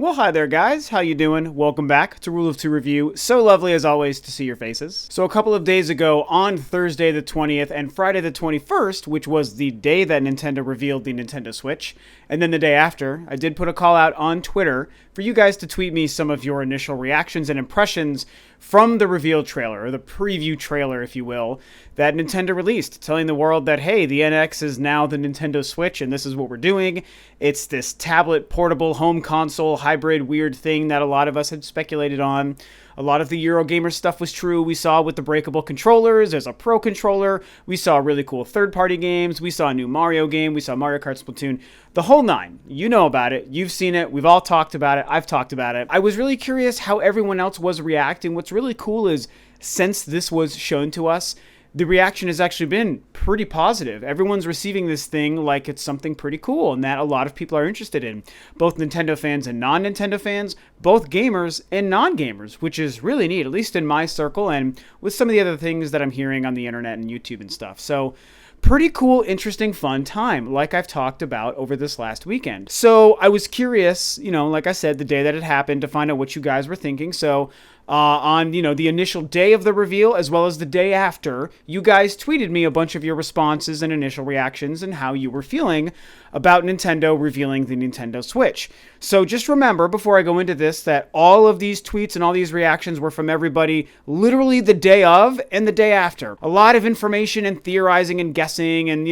Well, hi there, guys. How you doing? Welcome back to Rule of Two Review. So lovely, as always, to see your faces. So a couple of days ago, on Thursday the 20th and Friday the 21st, which was the day that Nintendo revealed the Nintendo Switch, and then the day after, I did put a call out on Twitter for you guys to tweet me some of your initial reactions and impressions from the reveal trailer, or the preview trailer, if you will, that Nintendo released, telling the world that, hey, the NX is now the Nintendo Switch, and this is what we're doing. It's this tablet, portable, home console, hybrid, weird thing that a lot of us had speculated on. A lot of the Eurogamer stuff was true. We saw with the breakable controllers, there's a Pro controller. We saw really cool third-party games. We saw a new Mario game. We saw Mario Kart Splatoon. The whole nine. You know about it. You've seen it. We've all talked about it. I've talked about it. I was really curious how everyone else was reacting. What's really cool is, since this was shown to us, the reaction has actually been pretty positive. Everyone's receiving this thing like it's something pretty cool and that a lot of people are interested in. Both Nintendo fans and non-Nintendo fans, both gamers and non-gamers, which is really neat, at least in my circle and with some of the other things that I'm hearing on the internet and YouTube and stuff. So, pretty cool, interesting, fun time, like I've talked about over this last weekend. So I was curious, like I said, the day that it happened, to find out what you guys were thinking. So on, the initial day of the reveal, as well as the day after, you guys tweeted me a bunch of your responses and initial reactions and how you were feeling about Nintendo revealing the Nintendo Switch. So just remember, before I go into this, that all of these tweets and all these reactions were from everybody literally the day of and the day after. A lot of information and theorizing and guessing and,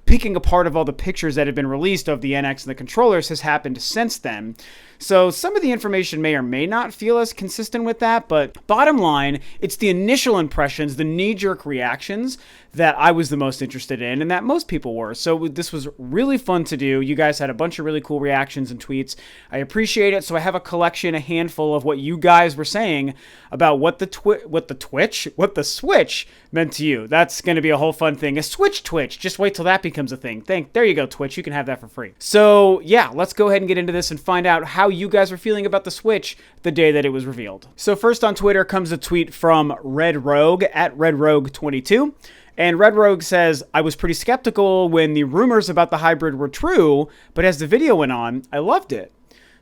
picking apart of all the pictures that have been released of the NX and the controllers has happened since then. So some of the information may or may not feel as consistent with that, but bottom line, it's the initial impressions, the knee-jerk reactions that I was the most interested in and that most people were. So this was really fun to do. You guys had a bunch of really cool reactions and tweets. I appreciate it. So I have a collection, a handful of what you guys were saying about what the Switch meant to you. That's going to be a whole fun thing. A Switch Twitch. Just wait till that becomes a thing. There you go, Twitch. You can have that for free. So yeah, let's go ahead and get into this and find out how you guys were feeling about the Switch the day that it was revealed. So first on Twitter comes a tweet from Red Rogue at RedRogue22. And Red Rogue says, I was pretty skeptical when the rumors about the hybrid were true, but as the video went on, I loved it.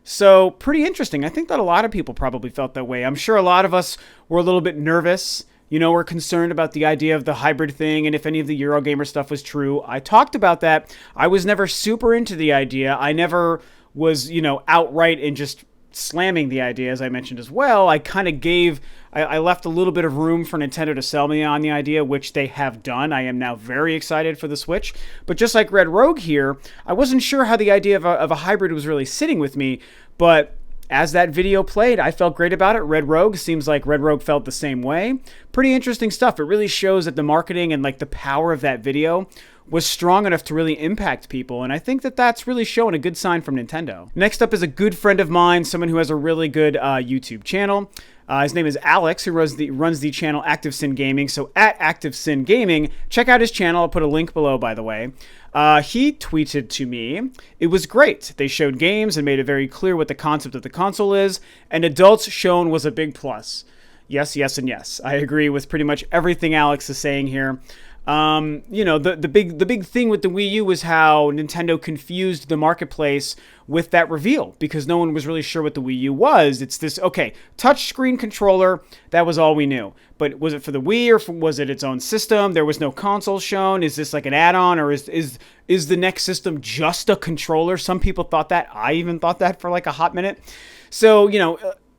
So pretty interesting. I think that a lot of people probably felt that way. I'm sure a lot of us were a little bit nervous. We're concerned about the idea of the hybrid thing and if any of the Eurogamer stuff was true. I talked about that. I was never super into the idea. I never was, outright and just slamming the idea, as I mentioned as well. I kind of I left a little bit of room for Nintendo to sell me on the idea, which they have done. I am now very excited for the Switch. But just like Red Rogue here, I wasn't sure how the idea of a hybrid was really sitting with me, but as that video played, I felt great about it. Red Rogue, seems like Red Rogue felt the same way. Pretty interesting stuff. It really shows that the marketing and the power of that video was strong enough to really impact people, and I think that that's really showing a good sign from Nintendo. Next up is a good friend of mine, someone who has a really good YouTube channel. His name is Alex, who runs the channel Active Sin Gaming. So at Active Sin Gaming, check out his channel. I'll put a link below, by the way. He tweeted to me, it was great. They showed games and made it very clear what the concept of the console is, and adults shown was a big plus. Yes, yes, and yes. I agree with pretty much everything Alex is saying here. The big thing with the Wii U was how Nintendo confused the marketplace with that reveal because no one was really sure what the Wii U was. It's this, touchscreen controller. That was all we knew. But was it for the Wii or was it its own system? There was no console shown. Is this like an add-on or is the next system just a controller? Some people thought that. I even thought that for like a hot minute. So,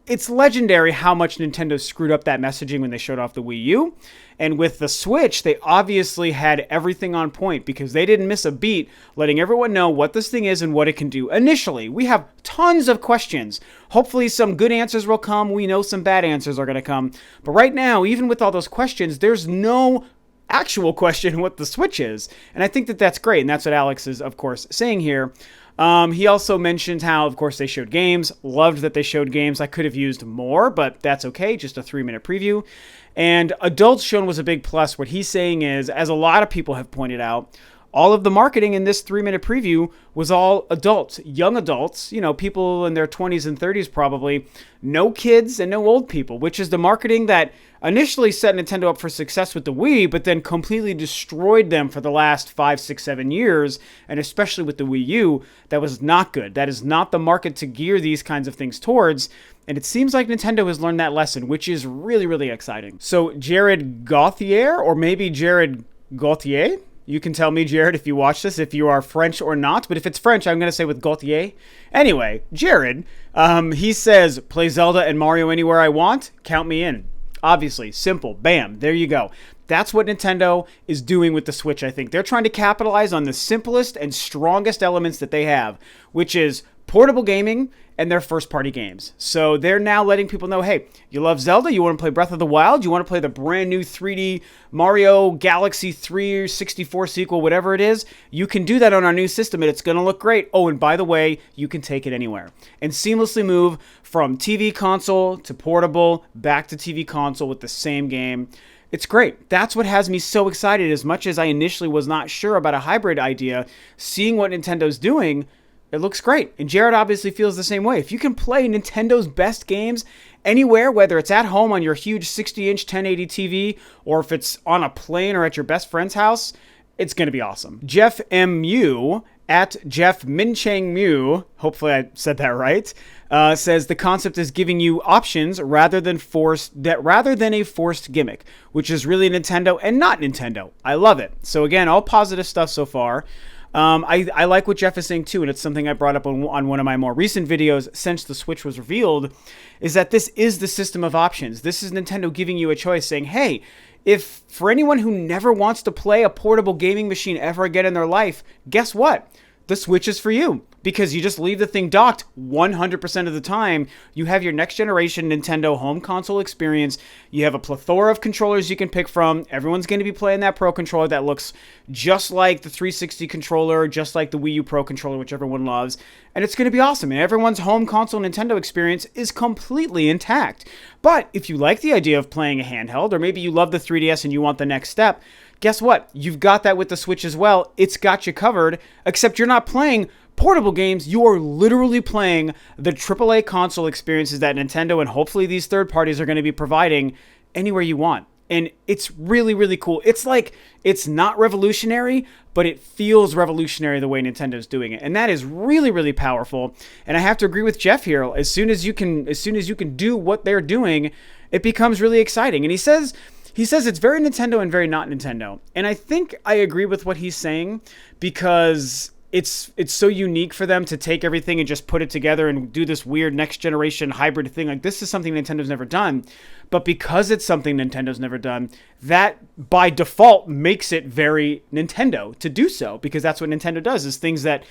it's legendary how much Nintendo screwed up that messaging when they showed off the Wii U. And with the Switch, they obviously had everything on point because they didn't miss a beat, letting everyone know what this thing is and what it can do. Initially, we have tons of questions. Hopefully some good answers will come. We know some bad answers are going to come. But right now, even with all those questions, there's no actual question what the Switch is. And I think that that's great. And that's what Alex is, of course, saying here. He also mentioned how, of course, they showed games. Loved that they showed games. I could have used more, but that's okay. Just a 3-minute preview. And adults shown was a big plus. What he's saying is, as a lot of people have pointed out, all of the marketing in this 3-minute preview was all adults, young adults, people in their 20s and 30s probably, no kids and no old people, which is the marketing that initially set Nintendo up for success with the Wii, but then completely destroyed them for the last 5, 6, 7 years, and especially with the Wii U. That was not good. That is not the market to gear these kinds of things towards, and it seems like Nintendo has learned that lesson, which is really, really exciting. So Jared Gauthier, or maybe Jared Gauthier, you can tell me, Jared, if you watch this, if you are French or not. But if it's French, I'm going to say with Gauthier. Anyway, Jared, he says, play Zelda and Mario anywhere I want. Count me in. Obviously, simple. Bam. There you go. That's what Nintendo is doing with the Switch, I think. They're trying to capitalize on the simplest and strongest elements that they have, which is portable gaming and their first-party games. So they're now letting people know, hey, you love Zelda? You want to play Breath of the Wild? You want to play the brand new 3D Mario Galaxy 3 64 sequel, whatever it is? You can do that on our new system, and it's going to look great. Oh, and by the way, you can take it anywhere and seamlessly move from TV console to portable back to TV console with the same game. It's great. That's what has me so excited. As much as I initially was not sure about a hybrid idea, seeing what Nintendo's doing, it looks great. And Jared obviously feels the same way. If you can play Nintendo's best games anywhere, whether it's at home on your huge 60-inch 1080 TV, or if it's on a plane or at your best friend's house, it's going to be awesome. Jeff M. Mew, at Jeff Minchang Mew, hopefully I said that right, says the concept is giving you options rather than a forced gimmick, which is really Nintendo and not Nintendo. I love it. So again, all positive stuff so far. I like what Jeff is saying too, and it's something I brought up on one of my more recent videos since the Switch was revealed, is that this is the system of options. This is Nintendo giving you a choice, saying, hey, if for anyone who never wants to play a portable gaming machine ever again in their life, guess what? The Switch is for you, because you just leave the thing docked 100% of the time. You have your next generation Nintendo home console experience. You have a plethora of controllers you can pick from. Everyone's going to be playing that Pro controller that looks just like the 360 controller, just like the Wii U Pro controller, which everyone loves. And it's going to be awesome. And everyone's home console Nintendo experience is completely intact. But if you like the idea of playing a handheld, or maybe you love the 3DS and you want the next step, guess what? You've got that with the Switch as well. It's got you covered, except you're not playing portable games. You are literally playing the AAA console experiences that Nintendo and hopefully these third parties are going to be providing anywhere you want. And it's really, really cool. It's like, it's not revolutionary, but it feels revolutionary the way Nintendo's doing it. And that is really, really powerful. And I have to agree with Jeff here. As soon as you can do what they're doing, it becomes really exciting. And he says it's very Nintendo and very not Nintendo. And I think I agree with what he's saying, because it's so unique for them to take everything and just put it together and do this weird next generation hybrid thing. Like, this is something Nintendo's never done. But because it's something Nintendo's never done, that by default makes it very Nintendo to do so, because that's what Nintendo does, is things that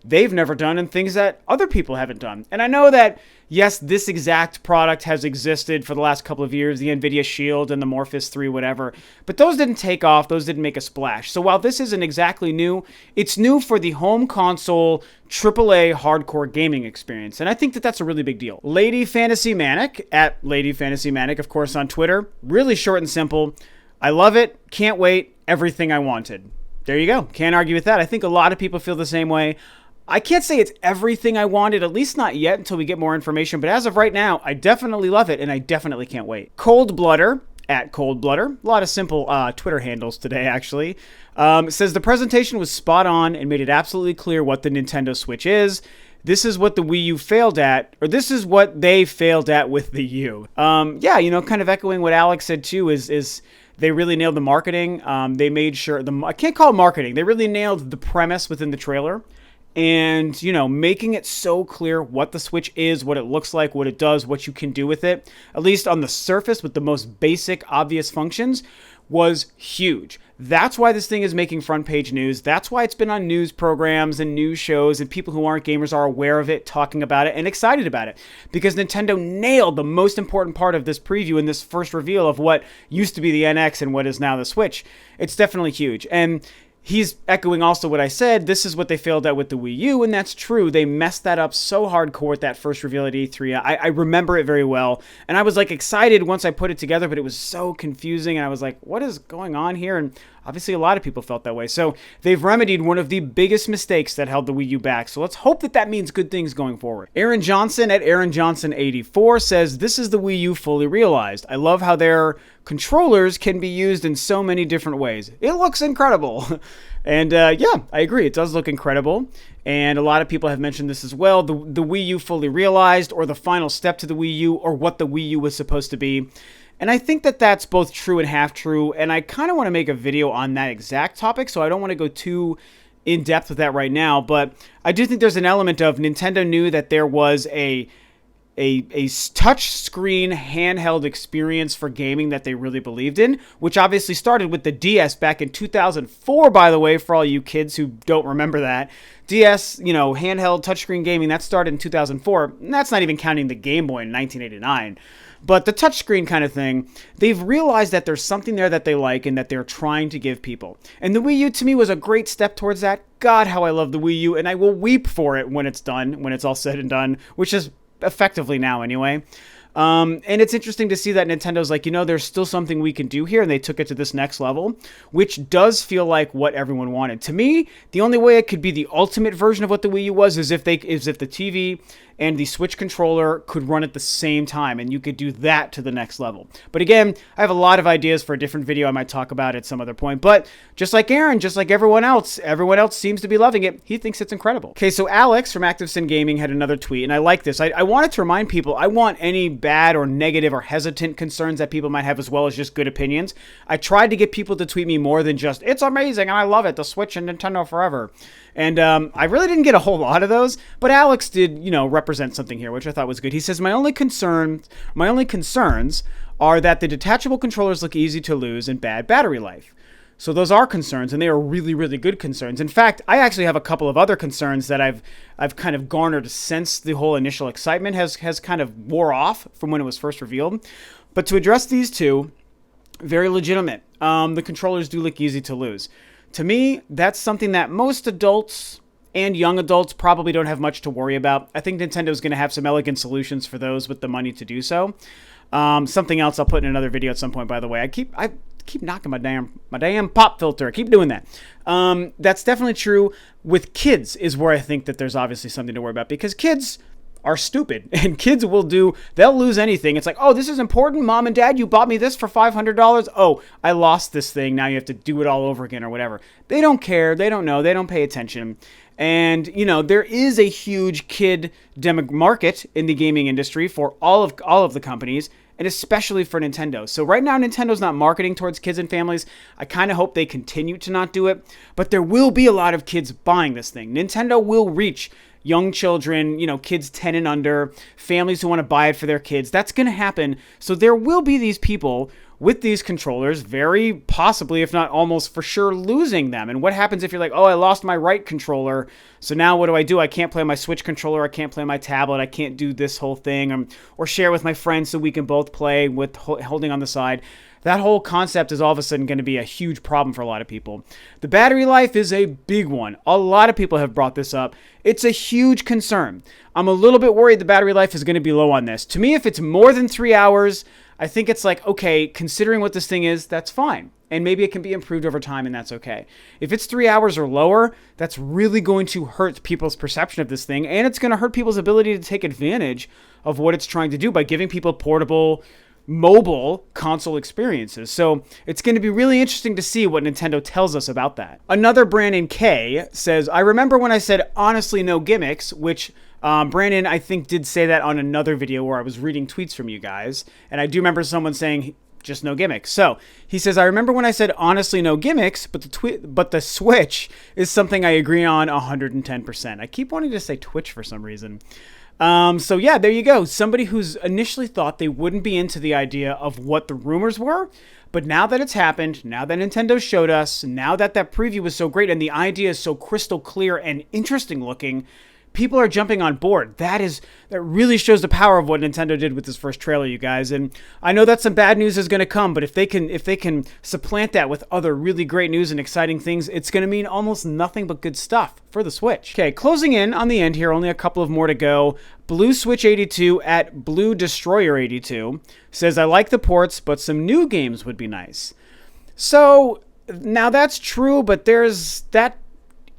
they've never done and things that other people haven't done. And I know that, yes, this exact product has existed for the last couple of years, the NVIDIA Shield and the Morpheus 3, whatever, but those didn't take off, those didn't make a splash. So while this isn't exactly new, it's new for the home console AAA hardcore gaming experience, and I think that that's a really big deal. Lady Fantasy Manic, at Lady Fantasy Manic, of course, on Twitter, really short and simple. I love it, can't wait, everything I wanted. There you go, can't argue with that. I think a lot of people feel the same way. I can't say it's everything I wanted, at least not yet until we get more information, but as of right now, I definitely love it, and I definitely can't wait. Cold Blooder, at Cold Blooder, a lot of simple Twitter handles today, actually, says the presentation was spot on and made it absolutely clear what the Nintendo Switch is. This is what the Wii U failed at, or this is what they failed at with the U. Yeah, kind of echoing what Alex said too, is they really nailed the marketing. They made sure, I can't call it marketing, they really nailed the premise within the trailer. And, making it so clear what the Switch is, what it looks like, what it does, what you can do with it, at least on the surface with the most basic, obvious functions, was huge. That's why this thing is making front page news. That's why it's been on news programs and news shows, and people who aren't gamers are aware of it, talking about it, and excited about it. Because Nintendo nailed the most important part of this preview and this first reveal of what used to be the NX and what is now the Switch. It's definitely huge. And he's echoing also what I said. This is what they failed at with the Wii U, and that's true. They messed that up so hardcore with that first reveal at E3. I remember it very well, and I was like excited once I put it together, but it was so confusing, and I was like, what is going on here? And obviously a lot of people felt that way. So they've remedied one of the biggest mistakes that held the Wii U back. So let's hope that that means good things going forward. Aaron Johnson at Aaron Johnson 84 says, this is the Wii U fully realized. I love how their controllers can be used in so many different ways. It looks incredible. And yeah, I agree. It does look incredible. And a lot of people have mentioned this as well. The Wii U fully realized, or the final step to the Wii U, or what the Wii U was supposed to be. And I think that that's both true and half true. And I kind of want to make a video on that exact topic, so I don't want to go too in depth with that right now. But I do think there's an element of Nintendo knew that there was a touch screen handheld experience for gaming that they really believed in, which obviously started with the DS back in 2004, by the way, for all you kids who don't remember that. DS, handheld touchscreen gaming, that started in 2004. And that's not even counting the Game Boy in 1989. But the touchscreen kind of thing, they've realized that there's something there that they like and that they're trying to give people. And the Wii U, to me, was a great step towards that. God, how I love the Wii U, and I will weep for it when it's done, when it's all said and done, which is effectively now anyway. And it's interesting to see that Nintendo's like, there's still something we can do here, and they took it to this next level, which does feel like what everyone wanted. To me, the only way it could be the ultimate version of what the Wii U was is if the TV and the Switch controller could run at the same time, and you could do that to the next level. But again, I have a lot of ideas for a different video I might talk about at some other point. But just like Aaron, just like everyone else seems to be loving it. He thinks it's incredible. Okay, so Alex from ActiveSyn Gaming had another tweet, and I like this. I wanted to remind people, I want any bad or negative or hesitant concerns that people might have, as well as just good opinions. I tried to get people to tweet me more than just, it's amazing and I love it, the Switch and Nintendo forever. And I really didn't get a whole lot of those, but Alex did, represent something here, which I thought was good. He says, my only concerns are that the detachable controllers look easy to lose and bad battery life. So those are concerns, and they are really, really good concerns. In fact, I actually have a couple of other concerns that I've kind of garnered since the whole initial excitement has kind of wore off from when it was first revealed. But to address these two, very legitimate. The controllers do look easy to lose. To me, that's something that most adults and young adults probably don't have much to worry about. I think Nintendo's going to have some elegant solutions for those with the money to do so. Something else I'll put in another video at some point, by the way. I keep knocking my damn pop filter. I keep doing that. That's definitely true. With kids is where I think that there's obviously something to worry about, because kids are stupid, and kids they'll lose anything. It's like, oh, this is important, Mom and Dad, you bought me this for $500. Oh, I lost this thing. Now you have to do it all over again or whatever. They don't care. They don't know. They don't pay attention. And, there is a huge kid market in the gaming industry for all of the companies, and especially for Nintendo. So right now, Nintendo's not marketing towards kids and families. I kind of hope they continue to not do it, but there will be a lot of kids buying this thing. Nintendo will reach young children, kids 10 and under, families who want to buy it for their kids. That's going to happen. So there will be these people with these controllers, very possibly, if not almost for sure, losing them. And what happens if you're like, oh, I lost my right controller, so now what do? I can't play my Switch controller, I can't play my tablet, I can't do this whole thing, or share with my friends so we can both play with holding on the side. That whole concept is all of a sudden going to be a huge problem for a lot of people. The battery life is a big one. A lot of people have brought this up. It's a huge concern. I'm a little bit worried the battery life is going to be low on this. To me, if it's more than 3 hours, I think it's like, okay, considering what this thing is, that's fine. And maybe it can be improved over time, and that's okay. If it's 3 hours or lower, that's really going to hurt people's perception of this thing, and it's going to hurt people's ability to take advantage of what it's trying to do by giving people portable, mobile console experiences. So it's going to be really interesting to see what Nintendo tells us about that. Another Brandon K says, I remember when I said honestly no gimmicks, which Brandon, I think, did say that on another video where I was reading tweets from you guys. And I do remember someone saying just no gimmicks. So he says, I remember when I said honestly no gimmicks, but the Switch is something I agree on 110%. I keep wanting to say Twitch for some reason. So yeah, there you go. Somebody who's initially thought they wouldn't be into the idea of what the rumors were, but now that it's happened, now that Nintendo showed us, now that preview was so great and the idea is so crystal clear and interesting looking, people are jumping on board. That really shows the power of what Nintendo did with this first trailer, you guys. And I know that some bad news is going to come, but if they can supplant that with other really great news and exciting things, it's going to mean almost nothing but good stuff for the Switch. Okay, closing in on the end here, only a couple of more to go. Blue Switch 82 at Blue Destroyer 82 says, I like the ports, but some new games would be nice. So now that's true, but that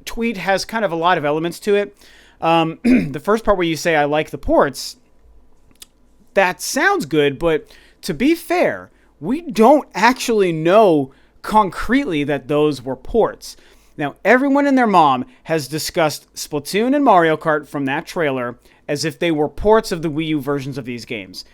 tweet has kind of a lot of elements to it. The first part where you say, I like the ports, that sounds good, but to be fair, we don't actually know concretely that those were ports. Now, everyone and their mom has discussed Splatoon and Mario Kart from that trailer as if they were ports of the Wii U versions of these games.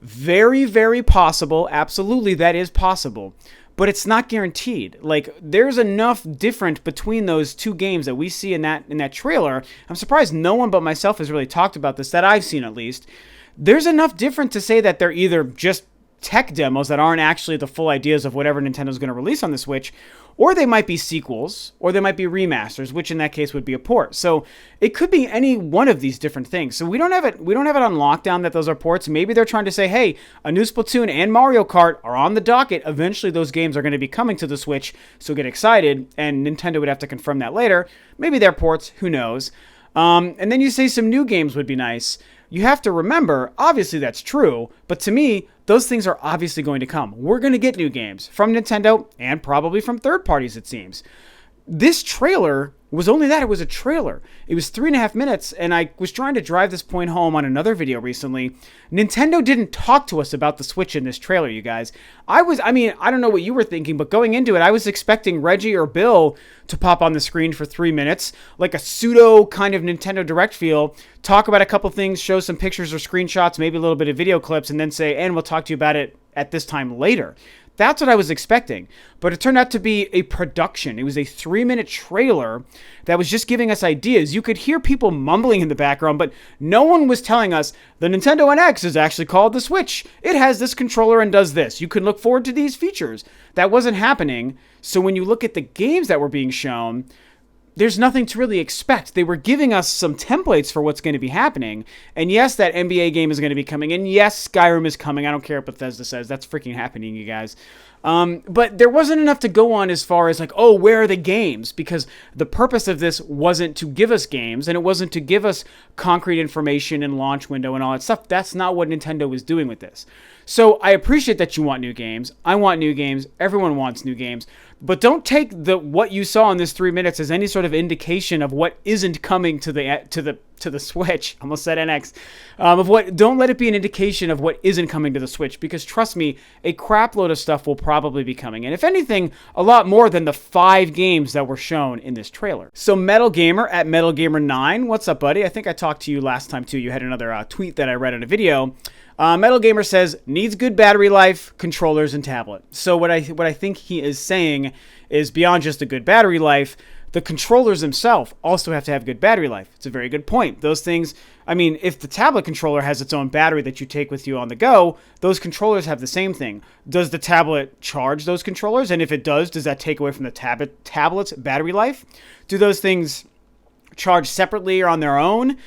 Very, very possible. Absolutely, that is possible. But it's not guaranteed. Like, there's enough different between those two games that we see in that trailer. I'm surprised no one but myself has really talked about this, that I've seen at least. There's enough different to say that they're either just tech demos that aren't actually the full ideas of whatever Nintendo's going to release on the Switch, or they might be sequels, or they might be remasters, which in that case would be a port. So it could be any one of these different things. So we don't have it on lockdown that those are ports. Maybe they're trying to say, hey, a new Splatoon and Mario Kart are on the docket. Eventually those games are going to be coming to the Switch, so get excited, and Nintendo would have to confirm that later. Maybe they're ports, who knows. And then you say some new games would be nice. You have to remember, obviously that's true, but to me, those things are obviously going to come. We're going to get new games from Nintendo and probably from third parties, it seems. This trailer was only that. It was a trailer. It was 3.5 minutes, and I was trying to drive this point home on another video recently. Nintendo didn't talk to us about the Switch in this trailer, you guys. I don't know what you were thinking, but going into it, I was expecting Reggie or Bill to pop on the screen for 3 minutes, like a pseudo kind of Nintendo Direct feel, talk about a couple things, show some pictures or screenshots, maybe a little bit of video clips, and then say, and we'll talk to you about it at this time later. That's what I was expecting, but it turned out to be a production. It was a 3-minute trailer that was just giving us ideas. You could hear people mumbling in the background, but no one was telling us the Nintendo NX is actually called the Switch. It has this controller and does this. You can look forward to these features. That wasn't happening. So when you look at the games that were being shown, there's nothing to really expect. They were giving us some templates for what's going to be happening. And yes, that NBA game is going to be coming. And yes, Skyrim is coming. I don't care what Bethesda says. That's freaking happening, you guys. But there wasn't enough to go on as far as like, oh, where are the games? Because the purpose of this wasn't to give us games, and it wasn't to give us concrete information and launch window and all that stuff. That's not what Nintendo was doing with this. So I appreciate that you want new games. I want new games. Everyone wants new games. But don't take what you saw in this 3 minutes as any sort of indication of what isn't coming to the Switch. I almost said NX. Don't let it be an indication of what isn't coming to the Switch, because trust me, a crap load of stuff will probably be coming. And if anything, a lot more than the 5 games that were shown in this trailer. So Metal Gamer at Metal Gamer 9, what's up, buddy? I think I talked to you last time too. You had another tweet that I read in a video. Metal Gamer says, needs good battery life, controllers, and tablet. So what I think he is saying is beyond just a good battery life, the controllers themselves also have to have good battery life. It's a very good point. Those things, I mean, if the tablet controller has its own battery that you take with you on the go, those controllers have the same thing. Does the tablet charge those controllers? And if it does that take away from the tablet's battery life? Do those things charge separately or on their own?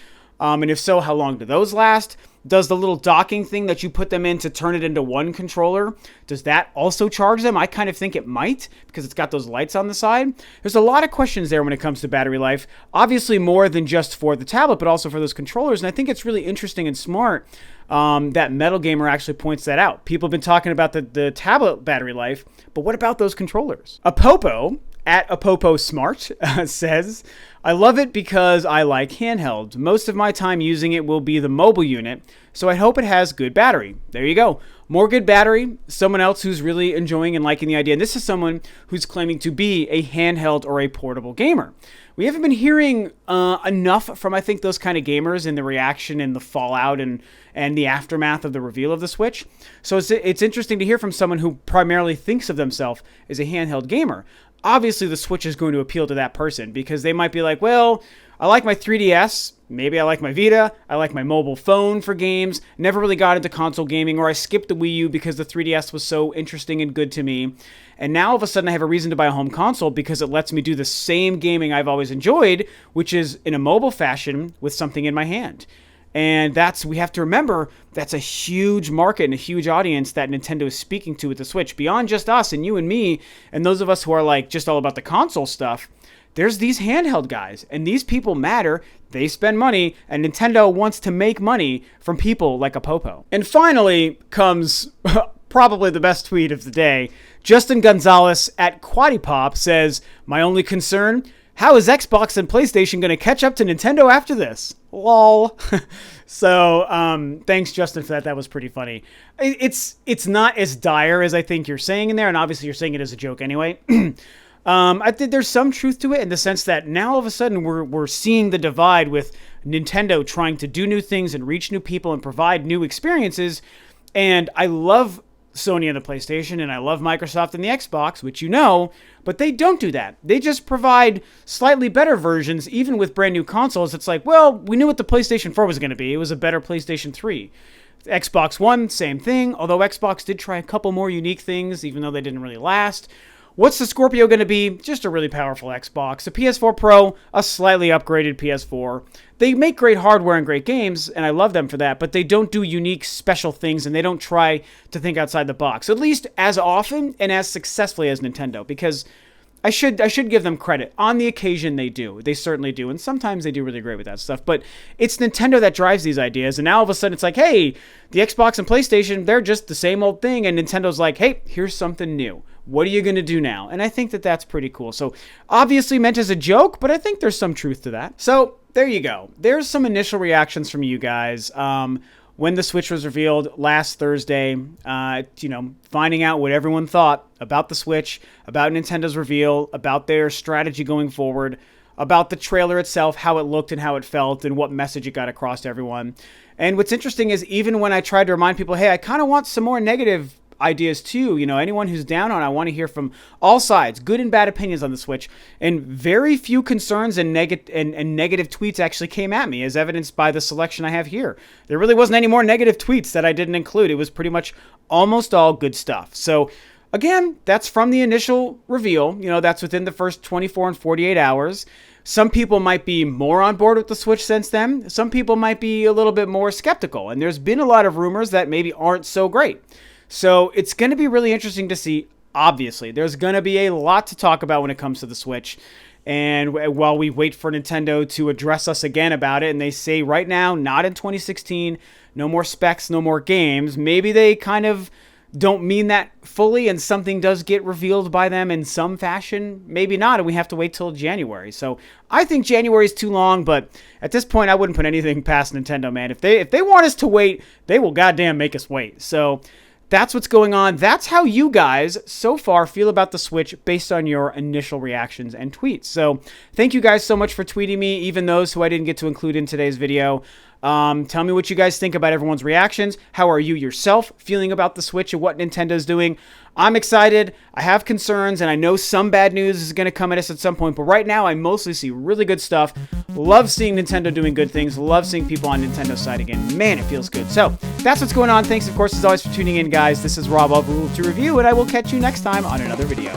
And if so, how long do those last? Does the little docking thing that you put them in to turn it into one controller, does that also charge them? I kind of think it might, because it's got those lights on the side. There's a lot of questions there when it comes to battery life. Obviously more than just for the tablet, but also for those controllers. And I think it's really interesting and smart that Metal Gamer actually points that out. People have been talking about the tablet battery life, but what about those controllers? Apopo at Apopo Smart says, I love it because I like handheld. Most of my time using it will be the mobile unit, so I hope it has good battery. There you go. More good battery, someone else who's really enjoying and liking the idea. And this is someone who's claiming to be a handheld or a portable gamer. We haven't been hearing enough from, I think, those kind of gamers in the reaction and the fallout and the aftermath of the reveal of the Switch. So it's interesting to hear from someone who primarily thinks of themselves as a handheld gamer. obviously the Switch is going to appeal to that person because they might be like, well, I like my 3DS, maybe I like my Vita, I like my mobile phone for games, never really got into console gaming, or I skipped the Wii U because the 3DS was so interesting and good to me. And now all of a sudden I have a reason to buy a home console because it lets me do the same gaming I've always enjoyed, which is in a mobile fashion with something in my hand. And we have to remember, that's a huge market and a huge audience that Nintendo is speaking to with the Switch. Beyond just us and you and me, and those of us who are like just all about the console stuff, there's these handheld guys, and these people matter. They spend money, and Nintendo wants to make money from people like a Popo. And finally comes probably the best tweet of the day. Justin Gonzalez at Quadipop says, "My only concern, how is Xbox and PlayStation going to catch up to Nintendo after this?" Lol. So, thanks, Justin, for that. That was pretty funny. It's not as dire as I think you're saying in there, and obviously you're saying it as a joke anyway. I think there's some truth to it in the sense that now all of a sudden we're seeing the divide with Nintendo trying to do new things and reach new people and provide new experiences. And I love Sony and the PlayStation, and I love Microsoft and the Xbox, which you know, but they don't do that. They just provide slightly better versions, even with brand new consoles. It's like, well, we knew what the PlayStation 4 was going to be. It was a better PlayStation 3. Xbox One, same thing, although Xbox did try a couple more unique things, even though they didn't really last. What's the Scorpio going to be? Just a really powerful Xbox. A PS4 Pro, a slightly upgraded PS4. They make great hardware and great games, and I love them for that, but they don't do unique, special things, and they don't try to think outside the box, at least as often and as successfully as Nintendo, because I should give them credit. On the occasion, they do. They certainly do, and sometimes they do really great with that stuff, but it's Nintendo that drives these ideas, and now all of a sudden it's like, hey, the Xbox and PlayStation, they're just the same old thing, and Nintendo's like, hey, here's something new. What are you going to do now? And I think that that's pretty cool. So obviously meant as a joke, but I think there's some truth to that. So there you go. There's some initial reactions from you guys. When the Switch was revealed last Thursday, finding out what everyone thought about the Switch, about Nintendo's reveal, about their strategy going forward, about the trailer itself, how it looked and how it felt, and what message it got across to everyone. And what's interesting is even when I tried to remind people, hey, I kind of want some more negative ideas too, anyone who's down on, I want to hear from all sides, good and bad opinions on the Switch, and very few concerns and negative tweets actually came at me, as evidenced by the selection I have here. There really wasn't any more negative tweets that I didn't include. It was pretty much almost all good stuff. So again, that's from the initial reveal. That's within the first 24 and 48 hours. Some people might be more on board with the Switch since then. Some people might be a little bit more skeptical, and there's been a lot of rumors that maybe aren't so great. So it's going to be really interesting to see. Obviously, there's going to be a lot to talk about when it comes to the Switch. And while we wait for Nintendo to address us again about it, and they say right now, not in 2016, no more specs, no more games, maybe they kind of don't mean that fully and something does get revealed by them in some fashion. Maybe not, and we have to wait till January. So I think January is too long, but at this point, I wouldn't put anything past Nintendo, man. If they want us to wait, they will goddamn make us wait. So that's what's going on. That's how you guys so far feel about the Switch based on your initial reactions and tweets. So thank you guys so much for tweeting me, even those who I didn't get to include in today's video. Tell me what you guys think about everyone's reactions. How are you yourself feeling about the Switch and what Nintendo's doing? I'm excited. I have concerns, and I know some bad news is going to come at us at some point, but right now I mostly see really good stuff. Love seeing Nintendo doing good things. Love seeing people on Nintendo's side again. Man, it feels good. So that's what's going on. Thanks, of course, as always, for tuning in, guys. This is Rob of Rule to Review, and I will catch you next time on another video.